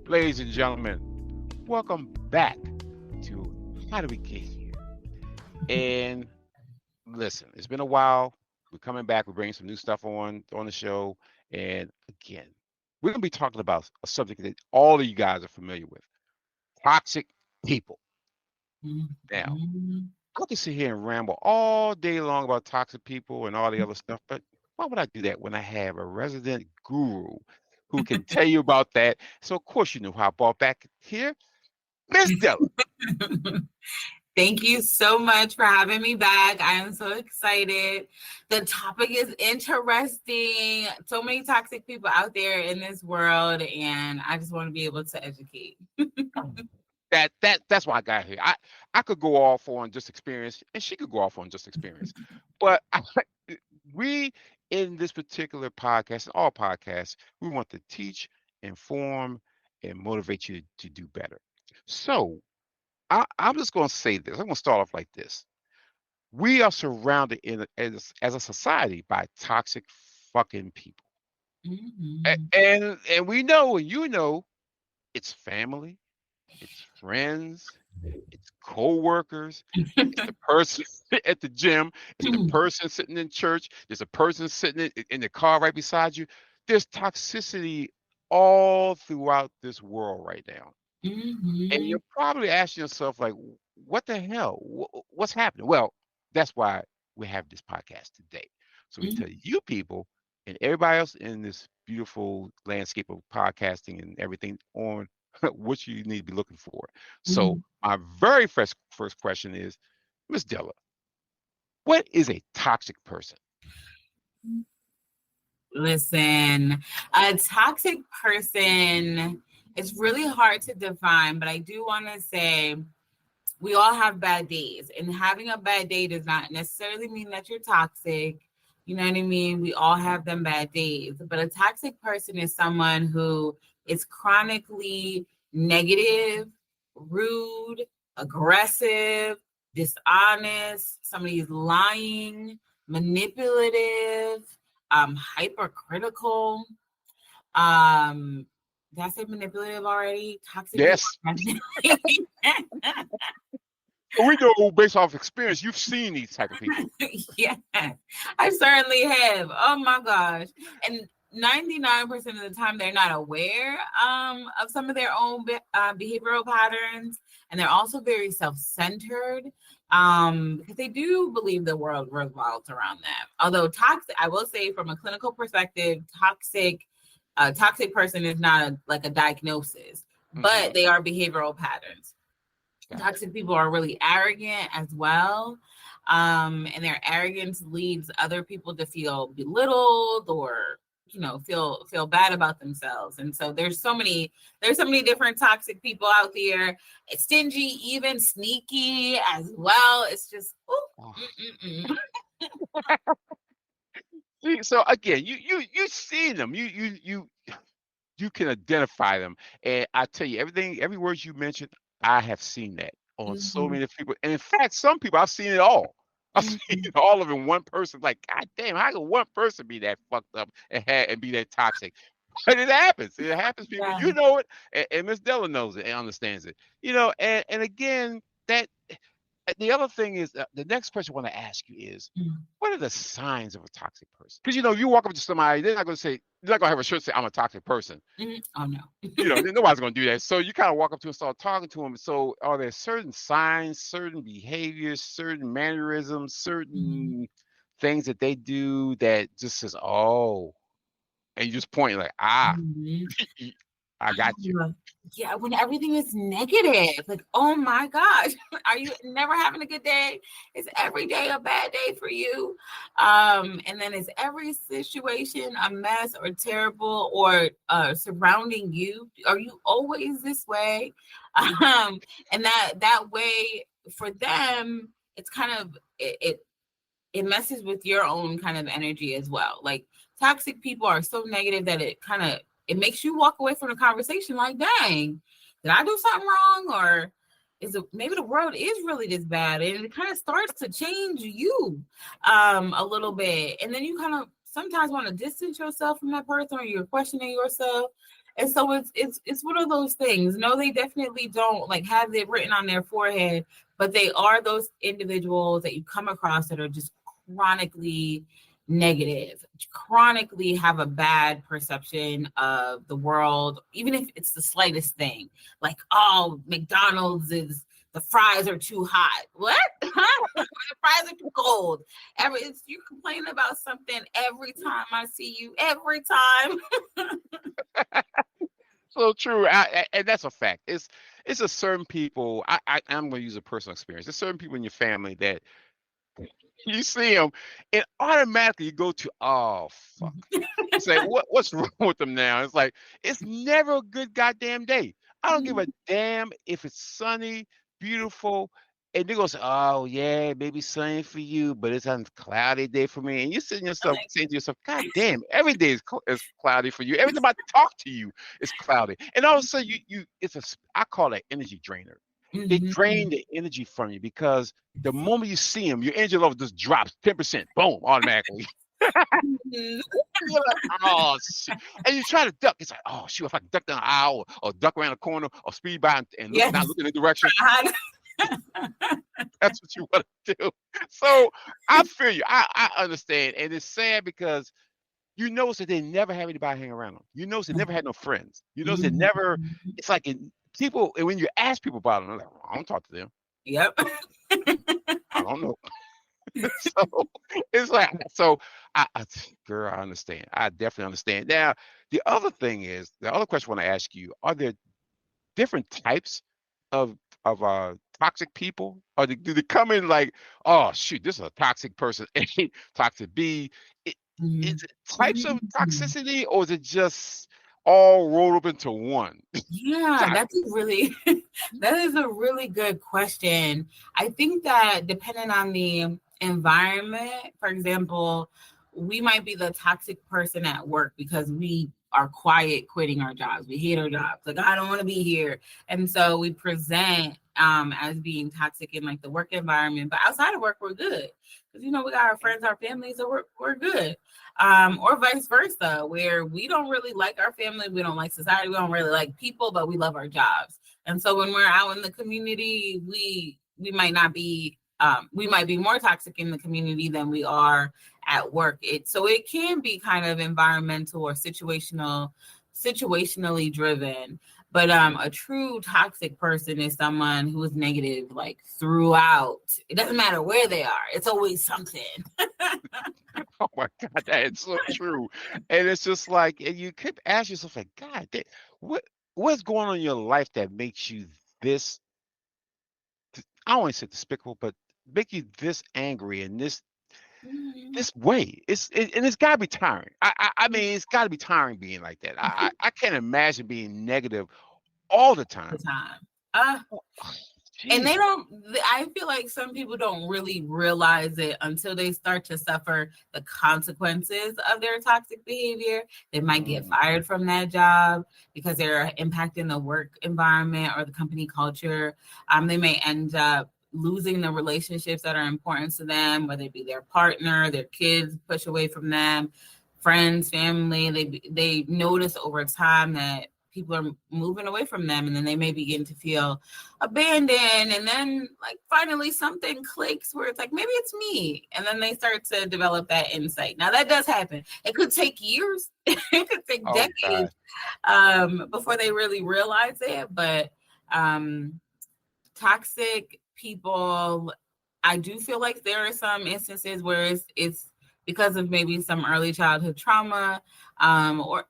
Ladies and gentlemen, welcome back to How Do We Get Here? And listen, it's been a while. We're coming back. We're bringing some new stuff on the show. And again, we're going to be talking about a subject that all of you guys are familiar with: toxic people. Now, Mhm. I can sit here and ramble all day long about toxic people and all the other stuff, but why would I do that when I have a resident guru who can tell you about that? So, of course, you know how I brought back here Miss Della. Thank you so much for having me back. I am so excited. The topic is interesting. So many toxic people out there in this world, and I just want to be able to educate. That's why I got here. I could go off on just experience, and she could go off on just experience, but we in this particular podcast and all podcasts, we want to teach, inform, and motivate you to do better. So I'm just going to say this. I'm going to start off like this. We are surrounded as a society by toxic fucking people, Mhm. and we know, and you know, it's family, it's friends, it's co-workers, it's the person at the gym, it's the person sitting in church, there's a person sitting in the car right beside you. There's toxicity all throughout this world right now. And you're Mhm. probably asking yourself, like, what the hell? What's happening? Well, that's why we have this podcast today. So we tell you people and everybody else in this beautiful landscape of podcasting and everything on what you need to be looking for. So Mhm. my very first question is, Miss Della, what is a toxic person? Listen, a toxic person is really hard to define, but I do want to say we all have bad days, and having a bad day does not necessarily mean that you're toxic. You know what I mean? We all have them bad days, but a toxic person is someone who is chronically negative, rude, aggressive, dishonest, somebody who's lying, manipulative, hypercritical. Um, did I say manipulative already? Toxic people Yes. are We know based off experience, you've seen these type of people. yeah, I certainly have. Oh my gosh. And 99% of the time they're not aware of some of their own behavioral patterns, and they're also very self-centered because they do believe the world revolves around them. Although toxic, I will say from a clinical perspective, toxic person is not like a diagnosis, but Hmm. they are behavioral patterns. Gotcha. Toxic people are really arrogant as well. And their arrogance leads other people to feel belittled or feel bad about themselves. And so there's so many different toxic people out there. It's stingy, even sneaky as well. It's just Oh. mm-mm-mm. See, so again, you see them. You can identify them. And I tell you, every word you mentioned, I have seen that on so Mhm, many people. And in fact, some people I've seen it all. I've seen mhm. it all of it in one person. Like, God damn, how can one person be that fucked up and be that toxic? But it happens. It happens, people. Yeah. You know it, and Miss Della knows it and understands it. And again, that the other thing is the next question I want to ask you is, Mm. what are the signs of a toxic person? Because you walk up to somebody, they're not going to have a shirt say, "I'm a toxic person." Mhm. Oh no. Nobody's going to do that. So you kind of walk up to and start talking to them. So are there certain signs, certain behaviors, certain mannerisms, Mhm. certain things that they do that just says, "Oh," and you just point like, "Ah, Mhm. I got you." Yeah, when everything is negative, like, oh my gosh, are you never having a good day? Is every day a bad day for you? And then is every situation a mess or terrible or surrounding you? Are you always this way? And that way for them, it's kind of it messes with your own kind of energy as well. Like toxic people are so negative that it makes you walk away from the conversation like, dang, did I do something wrong? Or is it maybe the world is really this bad? And it kind of starts to change you a little bit. And then you kind of sometimes want to distance yourself from that person or you're questioning yourself. And so it's one of those things. No, they definitely don't like have it written on their forehead, but they are those individuals that you come across that are just chronically negative, chronically have a bad perception of the world, even if it's the slightest thing. Like, oh, McDonald's is the fries are too hot. What? Huh? The fries are too cold. You're complaining about something every time I see you. Every time. So true, and that's a fact. It's a certain people. I'm going to use a personal experience. There's certain people in your family that you see them, and automatically you go to, oh fuck. You say, what's wrong with them now? It's like it's never a good goddamn day. I don't give a damn if it's sunny, beautiful, and they go say, oh yeah, maybe sunny for you, but it's a cloudy day for me. And you're sitting yourself saying to yourself, God damn, every day is cloudy for you. Every time I talk to you, it's cloudy, and all of a sudden I call that energy drainer. They drain the energy from you because the moment you see them, your energy level just drops 10%, boom, automatically. You're like, oh shit. And you try to duck. It's like, oh shoot, if I can duck down an aisle or duck around a corner or speed by and not look in the direction. That's what you want to do. So I feel you. I understand. And it's sad because you notice that they never have anybody hang around them. You notice they never had no friends. You notice they never, it's like people, and when you ask people about them, they're like, I don't talk to them. Yep. I don't know. So it's like, so girl, I understand. I definitely understand. Now, the other question I want to ask you, are there different types of toxic people? Or do they come in like, oh shoot, this is a toxic person A, toxic B? Is it types of toxicity, or is it just all rolled up into one? Yeah, that is a really good question. I think that depending on the environment, for example, we might be the toxic person at work because we are quiet quitting our jobs. We hate our jobs. Like, I don't want to be here. And so we present as being toxic in like the work environment. But outside of work, we're good. Because, we got our friends, our families, so we're good. Or vice versa, where we don't really like our family, we don't like society, we don't really like people, but we love our jobs. And so when we're out in the community, we might not be, we might be more toxic in the community than we are at work. So it can be kind of environmental or situationally driven. But a true toxic person is someone who is negative like throughout. It doesn't matter where they are. It's always something. Oh my God, that is so true. And it's just like, and you could ask yourself, like, God, what's going on in your life that makes you this? I don't want to say despicable, but make you this angry and this way. And it's got to be tiring. I mean, it's got to be tiring being like that. I can't imagine being negative all the time. And I feel like some people don't really realize it until they start to suffer the consequences of their toxic behavior. They might get fired from that job because they're impacting the work environment or the company culture. They may end up losing the relationships that are important to them, whether it be their partner, their kids push away from them, friends, family. They notice over time that people are moving away from them, and then they may begin to feel abandoned, and then like finally something clicks where it's like, maybe it's me, and then they start to develop that insight. Now that does happen. It could take years. It could take decades before they really realize it. But toxic people, I do feel like there are some instances where it's because of maybe some early childhood trauma, or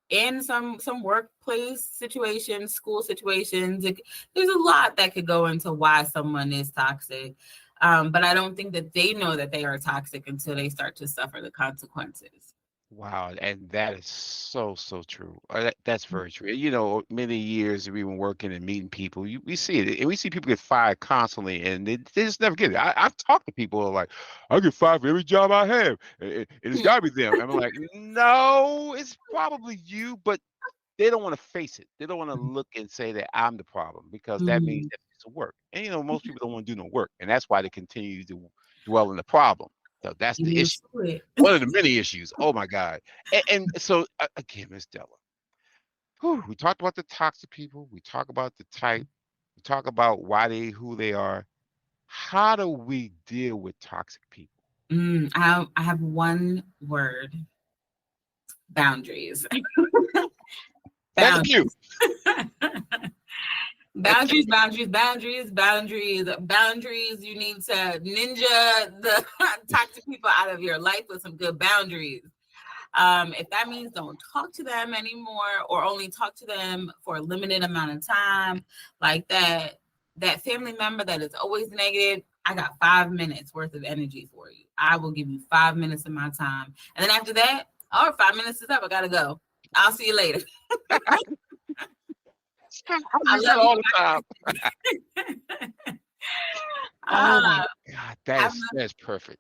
in some workplace situations, school situations. There's a lot that could go into why someone is toxic. But I don't think that they know that they are toxic until they start to suffer the consequences. Wow, and that is so true. That's very true. Many years of even working and meeting people, we see it, and we see people get fired constantly, and they just never get it. I've talked to people who are like, I get fired for every job I have, and it's got to be them. And I'm like, no, it's probably you, but they don't want to face it. They don't want to look and say that I'm the problem, because that means that it's work. And most people don't want to do no work, and that's why they continue to dwell in the problem. So that's the issue. One of the many issues. Oh my God. And so again, Miss Della, We talked about the toxic people. We talk about the type. We talk about who they are. How do we deal with toxic people? I have one word: boundaries. Thank you. Boundaries. Boundaries, boundaries, boundaries, boundaries, boundaries. You need to ninja the toxic people out of your life with some good boundaries. If that means don't talk to them anymore, or only talk to them for a limited amount of time, like that family member that is always negative, I got 5 minutes worth of energy for you. I will give you 5 minutes of my time. And then after that, 5 minutes is up. I gotta go. I'll see you later. I I use that love you. all the time. Oh my God, that's perfect.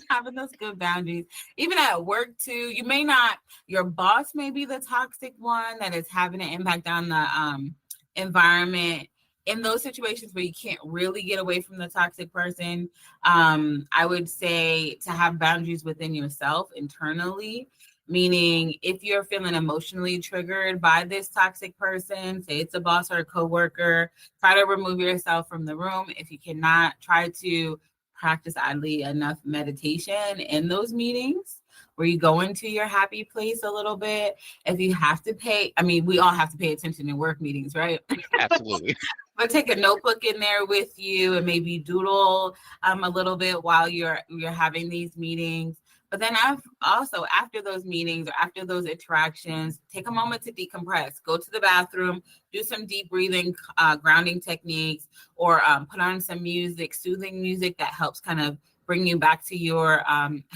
Having those good boundaries, even at work too. You may not, your boss may be the toxic one that is having an impact on the environment. In those situations where you can't really get away from the toxic person, I would say to have boundaries within yourself internally. Meaning, if you're feeling emotionally triggered by this toxic person, say it's a boss or a coworker, try to remove yourself from the room. If you cannot, try to practice, oddly enough, meditation in those meetings where you go into your happy place a little bit. If you have to we all have to pay attention in work meetings, right? Absolutely. But take a notebook in there with you and maybe doodle a little bit while you're having these meetings. But then I've also, after those meetings or after those interactions, take a moment to decompress. Go to the bathroom, do some deep breathing, grounding techniques, or put on some music, soothing music that helps kind of bring you back to your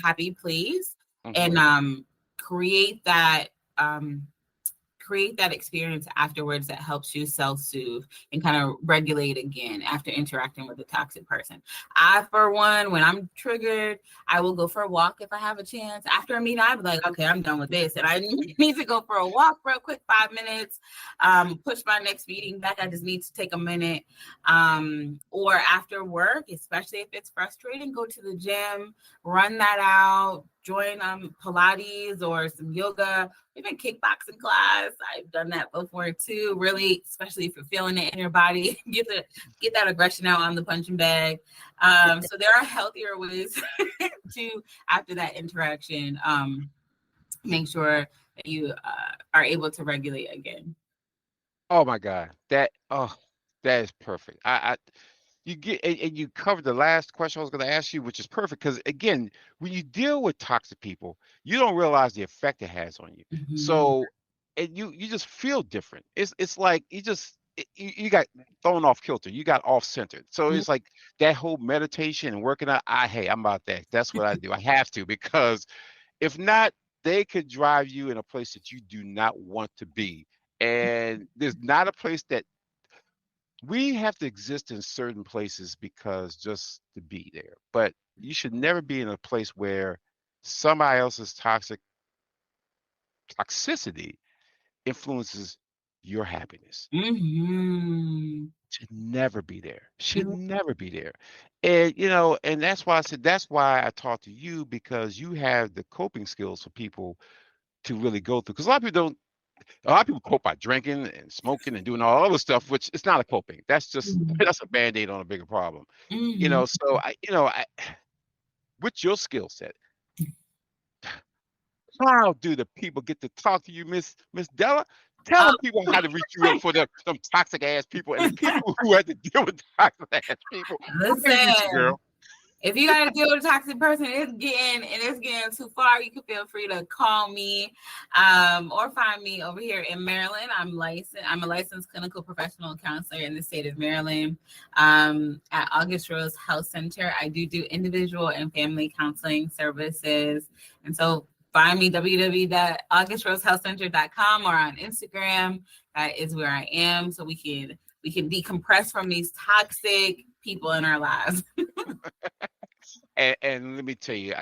happy place, and create that experience afterwards that helps you self-soothe and kind of regulate again after interacting with a toxic person. I, for one, when I'm triggered, I will go for a walk if I have a chance. After a meeting, I'll be like, okay, I'm done with this. And I need to go for a walk real quick, 5 minutes, push my next meeting back. I just need to take a minute. Or after work, especially if it's frustrating, go to the gym, run that out, join Pilates or some yoga, even kickboxing class. I've done that before too. Really, especially if you're feeling it in your body, get that aggression out on the punching bag. So there are healthier ways to, after that interaction, make sure that you are able to regulate again. Oh my God, that is perfect. You get and you covered the last question I was going to ask you, which is perfect because again, when you deal with toxic people, you don't realize the effect it has on you. So, and you just feel different. It's like you got thrown off kilter. You got off centered. So it's like that whole meditation and working out. I'm about that. That's what I do. I have to because if not, they could drive you in a place that you do not want to be. And there's not a place that we have to exist in certain places because just to be there. But you should never be in a place where somebody else's toxicity influences your happiness. Should never be there. Should never be there. And and that's why I said that's why I talk to you because you have the coping skills for people to really go through. Because a lot of people cope by drinking and smoking and doing all other stuff, which it's not a coping. That's just that's a band-aid on a bigger problem. So I with your skill set, how do the people get to talk to you, Miss Della? Tell them people how to reach you up for them toxic ass people and the people who had to deal with toxic ass people. Listen, girl. If you got to deal with a toxic person, it's getting too far, you can feel free to call me or find me over here in Maryland. I'm a licensed clinical professional counselor in the state of Maryland at August Rose Health Center. I do individual and family counseling services. And so find me www.augustrosehealthcenter.com or on Instagram. That is where I am. So we can decompress from these toxic people in our lives. And let me tell you,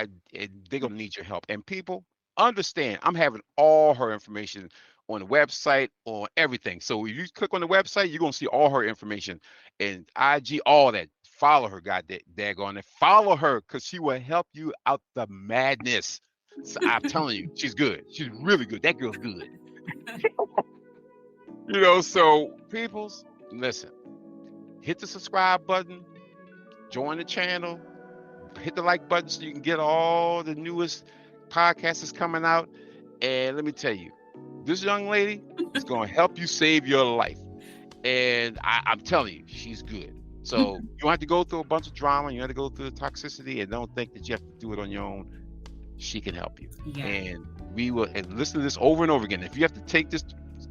they're gonna need your help. And people understand, I'm having all her information on the website, on everything. So if you click on the website, you're gonna see all her information and IG, all that. Follow her, God daggone it. Follow her because she will help you out the madness. So I'm telling you, she's good. She's really good. That girl's good. So peoples, listen, hit the subscribe button, join the channel, hit the like button so you can get all the newest podcasts that's coming out. And let me tell you, this young lady is going to help you save your life. And I'm telling you, she's good. So you don't have to go through a bunch of drama. You have to go through the toxicity, and don't think that you have to do it on your own. She can help you. Yeah. And we will, and listen to this over and over again. If you have to take this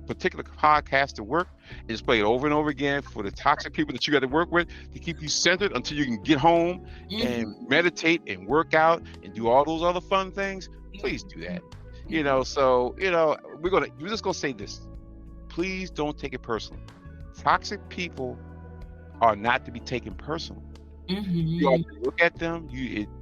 particular podcast to work and just play it over and over again for the toxic people that you got to work with to keep you centered until you can get home and meditate and work out and do all those other fun things, please do that. So we're just gonna say this. Please don't take it personally. Toxic people are not to be taken personally. You have to look at them,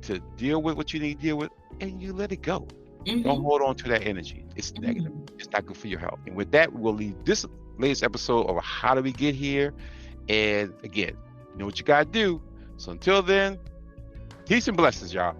to deal with what you need to deal with, and you let it go. Don't hold on to that energy. It's negative. It's not good for your health. And with that, we'll leave this latest episode of How Do We Get Here? And again, you know what you got to do. So until then, peace and blessings, y'all.